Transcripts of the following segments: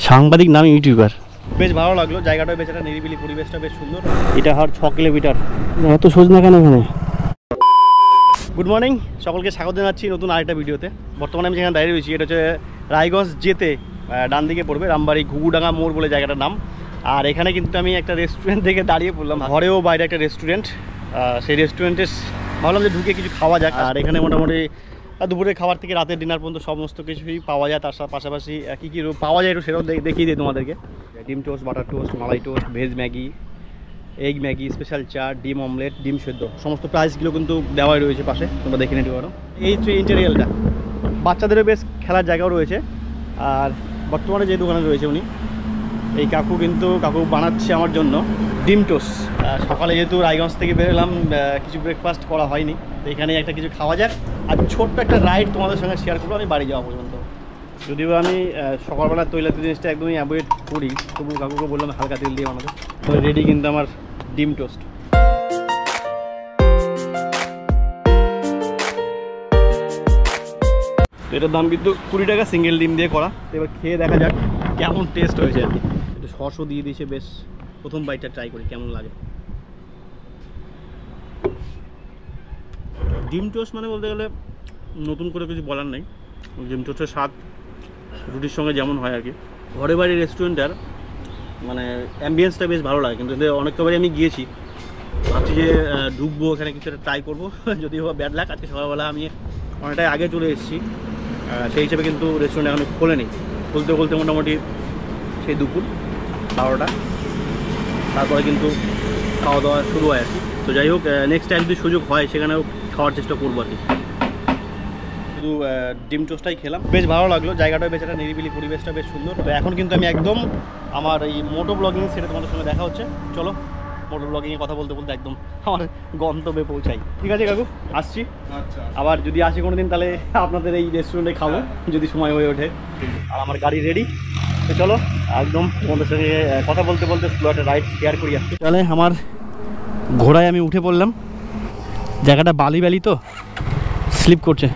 সাংবাদিক নাম ইউটিউবার। বেশ ভালো লাগলো জায়গাটা, বেশ একটা নিরিবিলি পরিবেশটা বেশ সুন্দর। এটা হওয়ার 6 কিলোমিটার। এত সোজ না কেন এখানে? গুড মর্নিং, সকলকে স্বাগত জানাচ্ছি নতুন আরেকটা ভিডিওতে। বর্তমানে আমি যেখানে দাঁড়িয়ে রয়েছি এটা হচ্ছে রায়গঞ্জ যেতে ডান দিকে পড়বে, রামবাড়ি ঘুঘুডাঙ্গা মোড় বলে জায়গাটার নাম। আর এখানে কিন্তু আমি একটা রেস্টুরেন্ট থেকে দাঁড়িয়ে পড়লাম, ঘরেও বাইরে একটা রেস্টুরেন্ট। সেই রেস্টুরেন্টে ভাবলাম যে ঢুকে কিছু খাওয়া যাক। আর এখানে মোটামুটি দুপুরের খাবার থেকে রাতের ডিনার পর্যন্ত সমস্ত কিছুই পাওয়া যায়। তার পাশাপাশি কী কী পাওয়া যায় একটু সেটাও দেখিয়ে দিই তোমাদেরকে। ডিম টোস্ট, বাটার টোস্ট, মালাই toast, veg Maggi, egg Maggi, special chaat, ডিম অমলেট, ডিম সেদ্ধ, সমস্ত প্রাইসগুলো কিন্তু দেওয়াই রয়েছে পাশে, তোমরা দেখে নিতে পারো। এই ইন্টেরিয়ালটা বাচ্চাদেরও বেশ খেলার জায়গাও রয়েছে। আর বর্তমানে যে দোকানে রয়েছে উনি, এই কাকু বানাচ্ছে আমার জন্য ডিম টোস্ট। সকালে যেহেতু রায়গঞ্জ থেকে বেরোলাম, কিছু ব্রেকফাস্ট করা হয়নি, তো এখানে একটা কিছু খাওয়া যাক। আর ছোট্ট একটা রাইড তোমাদের সঙ্গে শেয়ার করবো আমি বাড়ি যাওয়া পর্যন্ত। যদিও আমি সকালবেলা তৈলাক্ত জিনিসটা একদমই অ্যাভয়েড করি, তবু কাকুকে বললাম হালকা তেল দিয়ে বানাতে। তো রেডি কিন্তু আমার ডিম টোস্ট। তো এটার দাম কিন্তু 20 টাকা, সিঙ্গেল ডিম দিয়ে করা। তো এবার খেয়ে দেখা যাক কেমন টেস্ট হয়েছে আর কি। একটু সসও দিয়ে দিয়েছে, বেশ প্রথম বাইটটা ট্রাই করি কেমন লাগে। ডিম টোস্ট মানে বলতে গেলে নতুন করে কিছু বলার নেই। ডিম টোস্টের স্বাদ রুটির সঙ্গে যেমন হয় আর কি। ঘরে বাড়ি রেস্টুরেন্টের মানে অ্যাম্বিয়েন্সটা বেশ ভালো লাগে, কিন্তু অনেক কবারই আমি গিয়েছি, ভাবছি যে ঢুকবো এখানে কিছু একটা ট্রাই করবো। যদিও ব্যাড লাক, আজকে সকালবেলা আমি অনেকটাই আগে চলে এসেছি, সেই হিসেবে কিন্তু রেস্টুরেন্ট এখন খোলেনি। খুলতে মোটামুটি সেই দুপুর 12টা, তারপরে কিন্তু খাওয়া দাওয়া শুরু হয় আর কি। তো যাই হোক, নেক্সট টাইম যদি সুযোগ হয় সেখানেও খাওয়ার চেষ্টা করবো আর কি। শুধু ডিম টোস্টটাই খেলাম, বেশ ভালো লাগলো জায়গাটা, বেশ একটা নিরিবিলি পরিবেশটা বেশ সুন্দর। তো এখন কিন্তু আমি একদম আমার এই মোটো ব্লগিং সেটা তোমাদের সঙ্গে দেখা হচ্ছে। চলো মোটো ব্লগিংয়ে কথা বলতে বলতে একদম আমার গন্তব্যে পৌঁছাই। ঠিক আছে কাকু, আসছি। আচ্ছা, আবার যদি আসি কোনো দিন তাহলে আপনাদের এই রেস্টুরেন্টে খাবো যদি সময় হয়ে ওঠে। আর আমার গাড়ি রেডি, তো চলো একদম তোমাদের সঙ্গে কথা বলতে বলতে স্লো একটা রাইড শেয়ার করি আসছি। তাহলে আমার ঘোড়ায় আমি উঠে পড়লাম। জায়গাটা বালি তো স্লিপ করছে।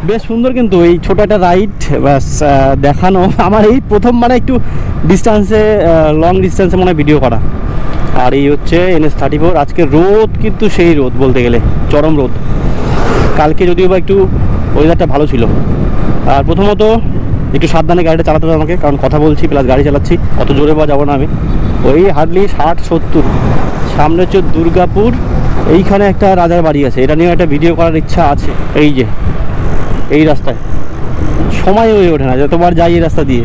বেশ সুন্দর কিন্তু এই ছোট একটা রাইড বাস দেখানো। আমার এই প্রথম মানে একটু ডিস্টেন্সে, লং ডিস্টেন্সে মনে হয় ভিডিও করা। আর এই হচ্ছে NH34। আজকে রোদ কিন্তু সেই রোদ বলতে গেলে চরম রোদ। কালকে যদিও বা একটু ওয়েদারটা ভালো ছিল। আর প্রথমত একটু সাবধানে গাড়িটা চালাতে হবে আমাকে, কারণ কথা বলছি প্লাস গাড়ি চালাচ্ছি, অত জোরে বা যাবো না আমি। ওই হার্ডলি 60-70। সামনে হচ্ছে দুর্গাপুর, এইখানে একটা রাজার বাড়ি আছে, এটা নিয়ে একটা ভিডিও করার ইচ্ছা আছে। এই যে এই রাস্তায় সময় হয়ে ওঠে না, যতবার যাই এই রাস্তা দিয়ে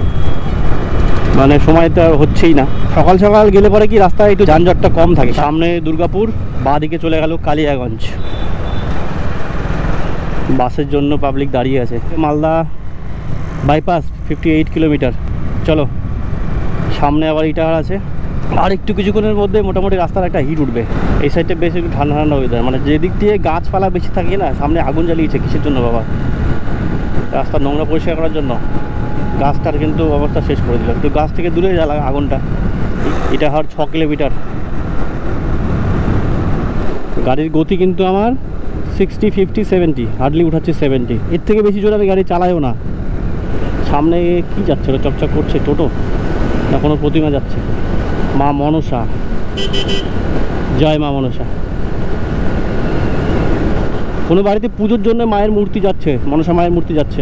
মানে সময় তো হচ্ছেই না। সকাল সকাল গেলে পরে কি রাস্তায় একটু যানজটটা কম থাকে। সামনে দুর্গাপুর, বাঁ দিকে চলে গেল কালিয়াগঞ্জ। বাসের জন্য পাবলিক দাঁড়িয়ে আছে। Malda bypass 58 kilometre. চলো সামনে আবার ইটাহার আছে। আর একটু কিছুক্ষণের মধ্যে মোটামুটি রাস্তার একটা হিট উঠবে। এই সাইডটা বেশ একটু ঠান্ডা ঠান্ডা ওয়েদার, মানে যেদিক দিয়ে গাছপালা বেশি থাকে না। সামনে আগুন জ্বালিয়েছে কিসের জন্য বাবা? রাস্তা নোংরা পরিষ্কার করার জন্য। গাছটার কিন্তু অবস্থা শেষ করে দিল। তো গাছ থেকে দূরে জ্বালা আগুনটা। এটা হওয়ার 6 কিলোমিটার। গাড়ির গতি কিন্তু আমার 60, 50, 70, হার্ডলি উঠাচ্ছে 70। এর থেকে বেশি জোরে আমি গাড়ি চালাইও না। সামনে কি যাচ্ছে? ওটা চকচক করছে টোটো না কোনো প্রতিমা যাচ্ছে? মা মনসা, জয় মা মনসা। কোনো বাড়িতে পুজোর জন্য মায়ের মূর্তি যাচ্ছে, মনসা মায়ের মূর্তি যাচ্ছে।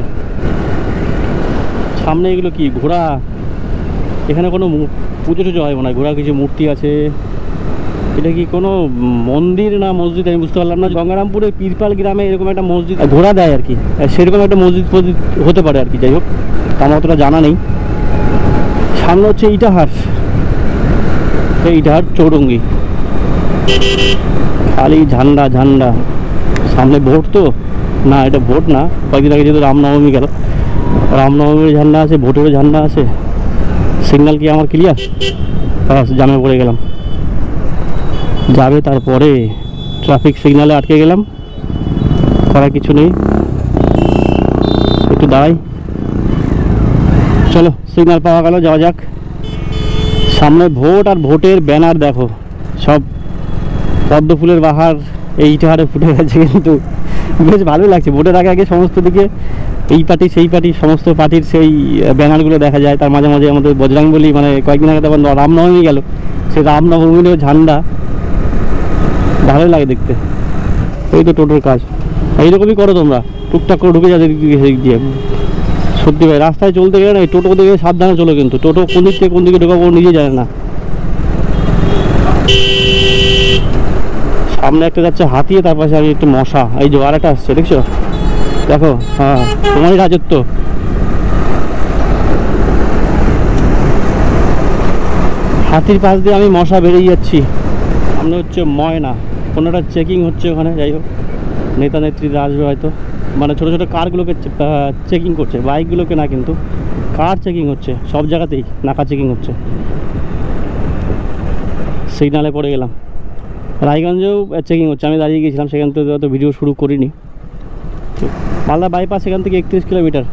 সামনে এগুলো কি ঘোড়া? এখানে কোনো পুজো টুজো হয় মনে হয়, ঘোড়া কিছু মূর্তি আছে। এটা কি কোনো মন্দির না মসজিদ আমি বুঝতে পারলাম না। গঙ্গারামপুরে পীরপাল গ্রামে এরকম একটা মসজিদ ঘোড়া দেয় আর কি, সেরকম একটা মসজিদ হতে পারে আর কি। যাই হোক, আমার অতটা জানা নেই। সামনে হচ্ছে ইটাহার, ইটাহার চৌরঙ্গি। খালি ঝান্ডা ঝান্ডা। সামনে ভোট তো না, এটা ভোট না, কয়েকদিন আগে যেহেতু রামনবমী গেল, রামনবমীর ঝান্ডা আছে, ভোটেরও ঝান্ডা আছে। সিগন্যাল কি আমার ক্লিয়ার? জামে পড়ে গেলাম। যাবে তারপরে ট্রাফিক সিগন্যালে আটকে গেলাম, করার কিছু নেই। একটু দাঁড়াই। চলো সিগন্যাল পাওয়া গেল, যাওয়া যাক। সামনে ভোট আর ভোটের ব্যানার দেখো, সব পদ্ম ফুলের বাহার এই ইটাহারে ফুটে গেছে, কিন্তু বেশ ভালোই লাগছে। ভোটের আগে আগে সমস্ত দিকে এই পার্টি সেই পার্টি সমস্ত পার্টির সেই ব্যানারগুলো দেখা যায়। তার মাঝে মাঝে আমাদের বজরংবলী, মানে কয়েকদিন আগে তখন রামনবমী গেল, সেই রামনবমীরও ঝান্ডা ভালোই লাগে দেখতে। এই তো টোটোর কাজ, এইরকমই করো তোমরা, টুকটাক করে ঢুকে যাবে দিয়ে। সত্যি ভাই, রাস্তায় চলতে গেলে না এই টোটো দিকে সাবধানে চলো, কিন্তু টোটো কোন দিক থেকে কোন দিকে ঢোকাবো নিজে জানে না। সামনে একটা যাচ্ছে হাতিয়ে, তার পাশে আমি একটু মশা, এই যে আর একটা আসছে দেখছো, দেখো। হ্যাঁ, তোমারই রাজত্ব। হাতির পাশ দিয়ে আমি মশা বেরিয়ে যাচ্ছি। সামনে হচ্ছে ময়না, কোনোটা চেকিং হচ্ছে ওখানে। যাই হোক, নেতা নেত্রীরা আসবে হয়তো, মানে ছোটো ছোটো কারগুলোকে চেকিং করছে, বাইকগুলোকে না, কিন্তু কার চেকিং হচ্ছে সব জায়গাতেই, নাকা চেকিং হচ্ছে। সিগনালে পড়ে গেলাম। রায়গঞ্জেও চেকিং হচ্ছে, আমি দাঁড়িয়ে গিয়েছিলাম, সেখান থেকে অত ভিডিও শুরু করিনি। মালদা বাইপাস এখান থেকে 31 কিলোমিটার,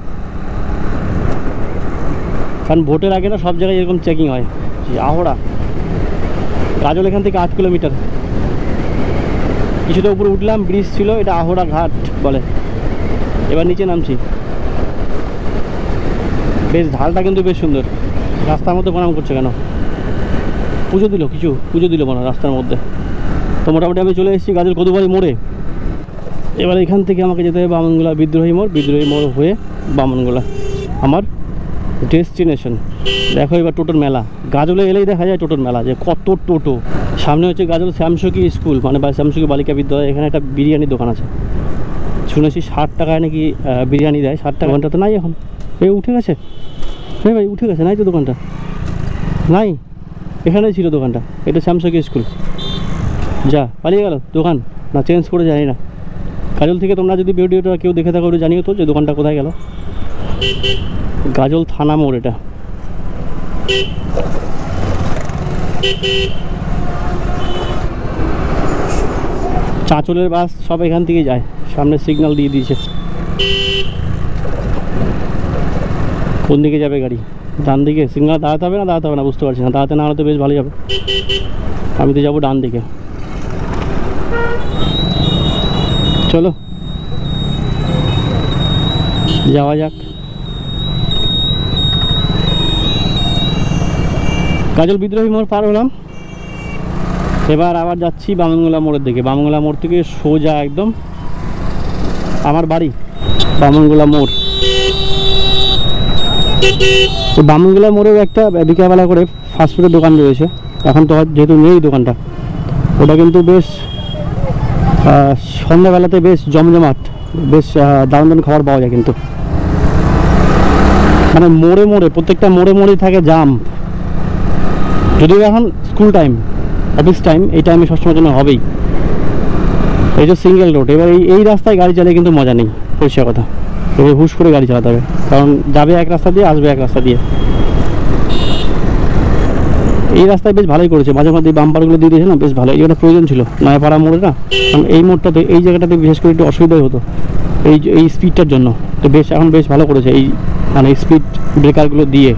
কারণ ভোটের আগে না সব জায়গায় এরকম চেকিং হয়। আহড়া গাজল এখান থেকে 8 কিলোমিটার। কিছুটা উপরে উঠলাম, ব্রিজ ছিল, এটা আহড়া ঘাট বলে। এবার নিচে নামছি। বেশ ঢালটা কিন্তু বেশ সুন্দর। রাস্তার মধ্যে প্রণাম করছে কেন? পুজো দিল, কিছু পুজো দিল মনে হয় রাস্তার মধ্যে। তো মোটামুটি আমি চলে এসেছি গাজল কদুবাড়ি মোড়ে। এবার এখান থেকে আমাকে যেতে হবে বামনগোলা বিদ্রোহী মোড়, বিদ্রোহী মোড় হয়ে বামনগোলা আমার ডেস্টিনেশন। দেখো এবার টোটোর মেলা, গাজলে এলেই দেখা যায় টোটোর মেলা, যে কত টোটো। সামনে হচ্ছে গাজল শ্যামসখী স্কুল, মানে বা শ্যামসখী বালিকা বিদ্যালয়। এখানে একটা বিরিয়ানির দোকান আছে, শুনেছি 60 টাকায় নাকি বিরিয়ানি দেয়। 60 টাকা। দোকানটা তো নাই এখন, এই উঠে গেছে। হ্যাঁ ভাই, উঠে গেছে, নাই তো দোকানটা, নাই, এখানেই ছিল দোকানটা। এটা শ্যামসখী স্কুল। যা পালিয়ে গেল দোকান, না চেঞ্জ করে জানি না। গাজল থেকে তোমরা যদি ভিডিওটা কেউ দেখে থাকো জানিও তো যে দোকানটা কোথায় গেল। গাজল থানা মোড় এটা। চাঁচলের বাস সব এখান থেকে যায়, সামনে সিগন্যাল দিয়ে দিয়েছে। কোন দিকে যাবে গাড়ি? ডান দিকে। সিগন্যাল দাঁড়াতে হবে না দাঁড়াতে হবে না বুঝতে পারছি না, দাঁড়াতে না হলে তো বেশ ভালো যাবে। আমি তো যাবো ডান দিকে। চলো যাওয়া যাক। গাজল বিদ্রোহী মোড় পার হলাম, এবার আবার যাচ্ছি বামনগোলা মোড়ের দিকে। বামনগোলা মোড় থেকে সোজা একদম আমার বাড়ি, বামনগোলা মোড়। তো বামনগোলা মোড়েও একটা বিকালবেলা করে ফাস্টফুডের দোকান রয়েছে, এখন তো যেহেতু নেই দোকানটা। ওটা কিন্তু বেশ সন্ধ্যাবেলাতে বেশ জমজমাট, বেশ দারুণ দারুণ খাবার পাওয়া যায়। কিন্তু মানে মোড়ে মোড়ে, প্রত্যেকটা মোড়ে মোড়েই থাকে জাম। যদিও এখন স্কুল টাইম, অফিস টাইম, এই টাইমে সবসময়ের জন্য হবেই। এই যে সিঙ্গেল রোড, এবার এই রাস্তায় গাড়ি চালিয়ে কিন্তু মজা নেই, পরিষ্কার কথা। এবার হুশ করে গাড়ি চালাতে হবে, কারণ যাবে এক রাস্তা দিয়ে, আসবে এক রাস্তা দিয়ে। এই রাস্তায় বেশ ভালোই করেছে, মাঝে মাঝে বাম্পারগুলো দিয়ে দিয়েছে না, বেশ ভালো। এইটা প্রয়োজন ছিল নয়াপাড়া মোড়ে না, কারণ এই মোড়টাতে, এই জায়গাটাতে বিশেষ করে একটু অসুবিধাই হতো এই স্পিডটার জন্য। তো বেশ এখন বেশ ভালো করেছে এই, মানে স্পিড ব্রেকারগুলো দিয়ে।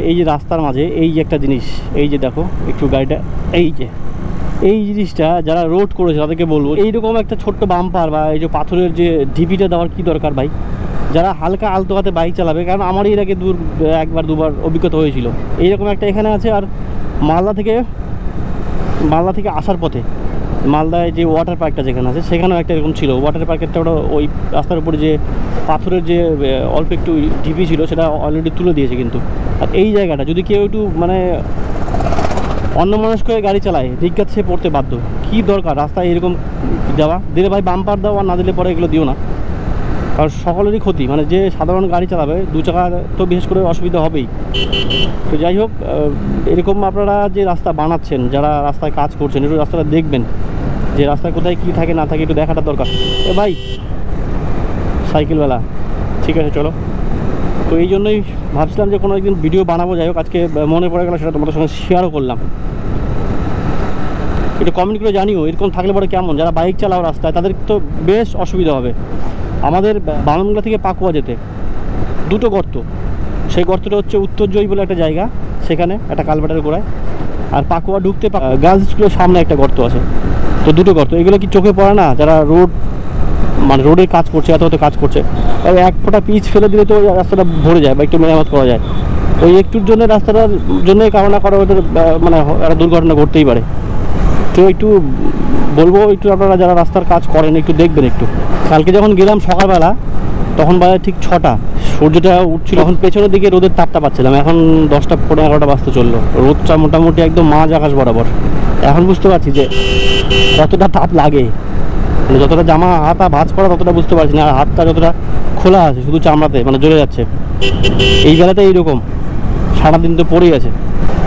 এই যে রাস্তার মাঝে এই যে একটা জিনিস, এই যে দেখো একটু গাড়িটা, এই জিনিসটা যারা রোড করেছে তাদেরকে বলবো, এইরকম একটা ছোট্ট বাম্পার বা এই যে পাথরের যে ঢিপিটা দেওয়ার কি দরকার ভাই? যারা হালকা আলতো হাতে বাইক চালাবে, কারণ আমারই এর আগে একবার দুবার অভিজ্ঞতা হয়েছিল। এইরকম একটা এখানে আছে। আর মালদা থেকে আসার পথে, মালদায় যে ওয়াটার পার্কটা যেখানে আছে, সেখানেও একটা এরকম ছিল। ওয়াটার পার্কেরটা ওটা ওই রাস্তার উপরে যে পাথরের যে অল্প একটু ঢিপি ছিল, সেটা অলরেডি তুলে দিয়েছে কিন্তু। আর এই জায়গাটা যদি কেউ একটু মানে অন্যমনস্ক হয়ে গাড়ি চালায়, রিক্সাত সে পড়তে বাধ্য। কী দরকার রাস্তায় এরকম দেওয়া? দিলে ভাই বাম্পার দাও, আর না দিলে পরে এগুলো দিও না, কারণ সকলেরই ক্ষতি। মানে যে সাধারণ গাড়ি চালাবে, দু চাকা তো বিশেষ করে অসুবিধা হবেই। তো যাই হোক, এরকম আপনারা যে রাস্তা বানাচ্ছেন, যারা রাস্তায় কাজ করছেন, একটু রাস্তাটা দেখবেন, যে রাস্তায় কোথায় কী থাকে না থাকে একটু দেখাটা দরকার। ভাই সাইকেলবেলা, ঠিক আছে চলো। তো এই জন্যই ভাবছিলাম যে কোনো একদিন ভিডিও বানাবো। যাই হোক, আজকে মনে পড়ে গেল, সেটা তোমাদের সঙ্গে শেয়ারও করলাম। একটু কমেন্ট করে জানিও এরকম থাকলে পরে কেমন। যারা বাইক চালাও রাস্তায়, তাদের তো বেশ অসুবিধা হবে। আমাদের বামনগোলা থেকে পাকুয়া যেতে দুটো গর্ত, সেই গর্তটা হচ্ছে উত্তরজয়ী বলে একটা জায়গা, সেখানে একটা কালভার্টের গোড়ায়। আর পাকুয়া ঢুকতে গার্লস স্কুলের সামনে একটা গর্ত আছে। তো দুটো গর্ত, এগুলো কি চোখে পড়ে না? যারা মানে রোডের কাজ করছে, এত কাজ করছে, এক ফোঁটা পিচ ফেলে দিলে তো রাস্তাটা ভরে যায় বা একটু মেরামত করা যায়। ওই একটুর জন্য রাস্তাটার জন্য কারো না কারো ওদের মানে একটা দুর্ঘটনা ঘটতেই পারে। তো একটু বলবো, একটু আপনারা যারা রাস্তার কাজ করেন একটু দেখবেন। একটু কালকে যখন গেলাম সকালবেলা, তখন বাজে ঠিক 6টা, সূর্যটা উঠছিল, তখন পেছনের দিকে রোদের তাপটা পাচ্ছিলাম। এখন 10টা 11টা বাজতে চললো, রোদটা মোটামুটি একদম মাঝ আকাশ বরাবর। এখন বুঝতে পারছি যে কতটা তাপ লাগে, মানে যতটা জামা হাতা ভাঁজ করা ততটা বুঝতে পারছি না, আর হাতটা যতটা খোলা আছে শুধু চামড়াতে মানে জ্বলে যাচ্ছে। এই বেলাতে এইরকম সারাদিন তো পড়েই আছে।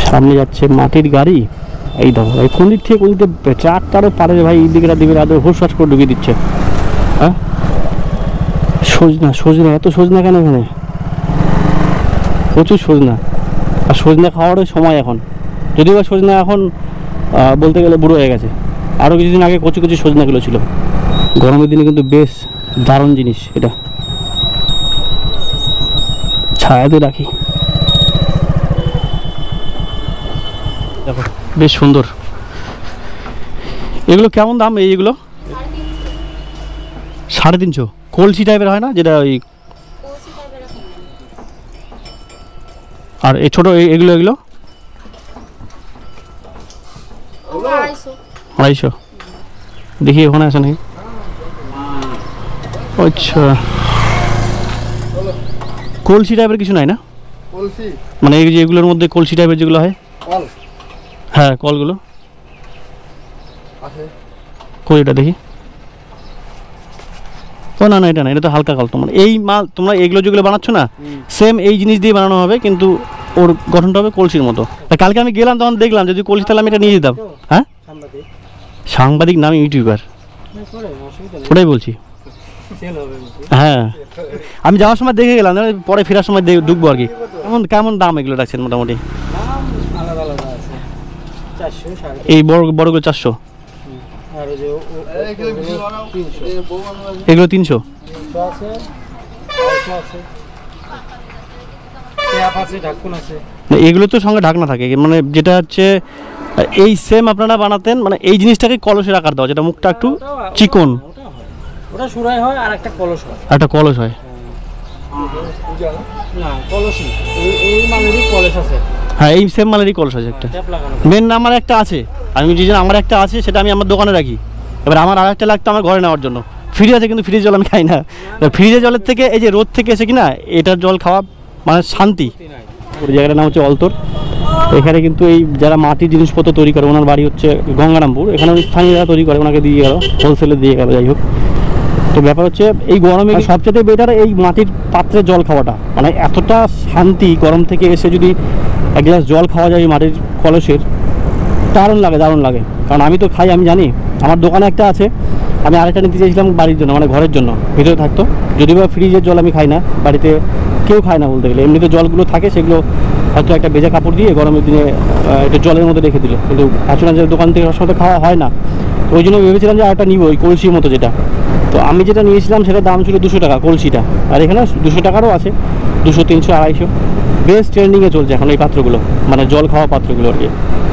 সামনে যাচ্ছে মাটির গাড়ি, এই দেখো এই কোন দিক থেকে কোন দিকে ট্রাকটারও পারে ভাই, এই দিকে দিকে আদৌ হুসফাস করে ঢুকিয়ে দিচ্ছে। হ্যাঁ, সজনা এত সজনা কেন এখানে? প্রচুর সজনা, আর সজনা খাওয়ারও সময় এখন। যদিও বা সজনা এখন বলতে গেলে বুড়ো হয়ে গেছে, আরও কিছুদিন আগে কচি কচি সজনাগুলো ছিল। গরমের দিনে কিন্তু বেশ দারুণ জিনিস এটা। ছায়াতে রাখি, দেখো বেশ সুন্দর। এগুলো কেমন দাম? এইগুলো 350। কলসি টাইপের হয় না যেটা, ওই আর এই ছোটো এগুলো 250। দেখি ওখানে আছে নাকি। আচ্ছা, কলসি টাইপের কিছু নাই না? মানে এই যে এগুলোর মধ্যে কলসি টাইপের যেগুলো হয়, হ্যাঁ কলগুলো কই, এটা দেখি। ও না না, এটা না, এটা তো হালকা কল। তোমার এই মাল, তোমরা এগুলো যেগুলো বানাচ্ছ না, সেম এই জিনিস দিয়ে বানানো হবে, কিন্তু ওর গঠনটা হবে কলসির মতো। কালকে আমি গেলাম তখন দেখলাম যদি কলসি, তাহলে আমি এটা নিয়ে যেতাম। হ্যাঁ, সাংবাদিক নাম ইউটিউবার, ওটাই বলছি। হ্যাঁ, আমি যাওয়ার সময় দেখে গেলাম, পরে ফেরার সময় ঢুকবো আর কি। কেমন দাম এগুলো রাখছেন মোটামুটি? এই বড়গুলো 400, এগুলো 300। এগুলো তো সঙ্গে ঢাকনা থাকে, মানে যেটা হচ্ছে এই সেম আপনারা বানাতেন, মানে এই জিনিসটাকে কলসের আকার দেওয়া, যেটা মুখটা একটু চিকন, ওটা সুরাই হয় আর একটা কলস হয়। একটা কলস হয় না, কলস না, এই মানেরই কলস আছে। হ্যাঁ, এই সেম মানেরই কলস আছে একটা। মেন আমার একটা আছে, আমি যে আমার একটা আছে সেটা আমি আমার দোকানে রাখি। এবার আমার আর একটা লাগতো আমার ঘরে নেওয়ার জন্য। ফ্রিজ আছে, কিন্তু ফ্রিজের জল আমি খাই না। ফ্রিজের জলের থেকে এই যে রোদ থেকে এসে কিনা এটার জল খাওয়া মানে শান্তি। ওই জায়গাটার নাম হচ্ছে অলতর। এখানে কিন্তু এই যারা মাটির জিনিসপত্র তৈরি করে, ওনার বাড়ি হচ্ছে গঙ্গারামপুর। এখানে স্থানীয়রা তৈরি করে, ওনাকে দিয়ে গেল, হোলসেলে দিয়ে গেল। যাই হোক, তো ব্যাপার হচ্ছে এই গরমে সবচেয়ে বেটার এই মাটির পাত্রে জল খাওয়াটা, মানে এতটা শান্তি। গরম থেকে এসে যদি এক গ্লাস জল খাওয়া যায় মাটির কলসের, দারুণ লাগে, দারুণ লাগে। কারণ আমি তো খাই, আমি জানি। আমার দোকানে একটা আছে, আমি আরেকটা নিতে চেয়েছিলাম বাড়ির জন্য, মানে ঘরের জন্য, ভিতরে থাকতো। যদিও বা ফ্রিজের জল আমি খাই না, বাড়িতে কেউ খায় না বলতে গেলে। এমনিতে জলগুলো থাকে, সেগুলো হয়তো একটা ভেজা কাপড় দিয়ে গরমের দিনে একটু জলের মধ্যে রেখে দিল, কিন্তু আচরণের দোকান থেকে সবসময় খাওয়া হয় না। তো ওই জন্য ভেবেছিলাম যে আরেকটা নিব, ওই কলসির মতো যেটা। তো আমি যেটা নিয়েছিলাম সেটার দাম ছিল 200 টাকা কলসিটা, আর এখানে 200 টাকারও আছে, 200, 300, 250। বেশ ট্রেন্ডিংয়ে চলছে এখন এই পাত্রগুলো, মানে জল খাওয়া পাত্রগুলো আর কি।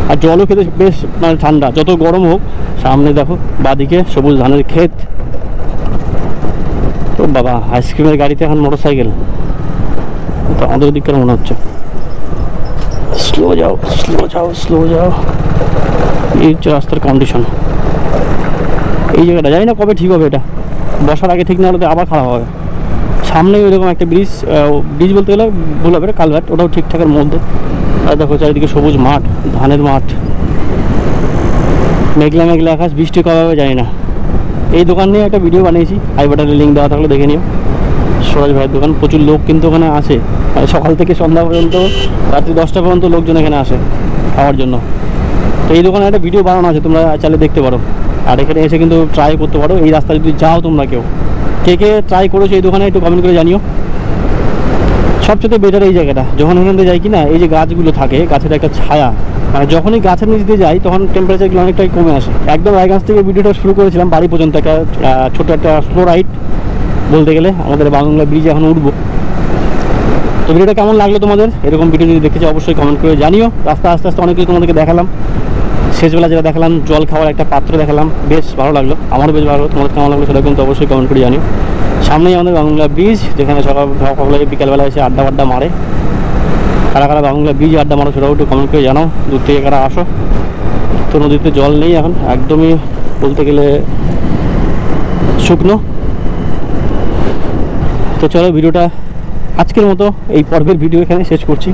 আর জলও খেতে বেশ মানে ঠান্ডা, যত গরম হোক। সামনে দেখো বাদিকে সবুজ ধানের ক্ষেত। তো বাবা, আইসক্রিমের গাড়িতে এখন মোটর সাইকেল, তো আমাদের দিককার মনে হচ্ছে। স্লো যাও, স্লো যাও, স্লো যাও। এই হচ্ছে রাস্তার কন্ডিশন। এই জায়গাটা জানি না কবে ঠিক হবে, এটা বসার আগে ঠিক না হলে আবার খারাপ হবে। সামনে এরকম একটা ব্রিজ বলতে গেলে ভুল হবে, কালভার্ট, ওটাও ঠিকঠাকের মধ্যে। আর দেখো চারিদিকে সবুজ মাঠ, ধানের মাঠ, মেঘলা মেঘলা আকাশ, বৃষ্টি কবে হবে জানি না। এই দোকান নিয়ে একটা ভিডিও বানিয়েছি, আই বাটনে লিঙ্ক দেওয়া থাকলে দেখে নিও। সুরাজ ভাইয়ের দোকান, প্রচুর লোক কিন্তু ওখানে আসে, সকাল থেকে সন্ধ্যা পর্যন্ত, রাত্রি 10টা পর্যন্ত লোকজন এখানে আসে খাওয়ার জন্য। তো এই দোকানে একটা ভিডিও বানানো আছে, তোমরা চাইলে দেখতে পারো। আর এখানে এসে কিন্তু ট্রাই করতে পারো। এই রাস্তা যদি যাও তোমরা কেউ, কে ট্রাই করেছো এই দোকানে, একটু কমেন্ট করে জানিও। সবচেয়ে বেটার এই জায়গাটা, যখন এখান থেকে যাই কিনা, এই যে গাছগুলো থাকে, গাছের একটা ছায়া, মানে যখনই গাছের নিচ দিয়ে যাই তখন টেম্পারেচারগুলো অনেকটাই কমে আসে। একদম রায়গঞ্জ থেকে ভিডিওটা শুরু করেছিলাম, বাড়ি পর্যন্ত একটা ছোটো একটা স্লো রাইড বলতে গেলে। আমাদের বাংলা ব্রিজ এখন উঠবো, তো ভিডিওটা কেমন লাগলো তোমাদের, এরকম ভিডিও যদি দেখতে চাও অবশ্যই কমেন্ট করে জানিও। রাস্তা আস্তে আস্তে অনেক কিছু তোমাদেরকে দেখালাম, শেষবেলা যেটা দেখালাম জল খাওয়ার একটা পাত্র দেখালাম, বেশ ভালো লাগলো, আমারও বেশ ভালো লাগলো। তোমাদের কেমন লাগলো সেটা কিন্তু অবশ্যই কমেন্ট করে জানিও। সামনেই আমাদের বাংলা ব্রিজ, যেখানে সকালে বিকালবেলা এসে আড্ডা মারে। কারা কারা বাংলা ব্রিজ আড্ডা মারো সেটাও একটু কমেন্ট করে জানাও, দূর থেকে কারা আসো। তো নদীতে জল নেই এখন, একদমই বলতে গেলে শুকনো। তো চলো ভিডিওটা আজকের মতো এই পর্বের ভিডিও এখানে শেষ করছি।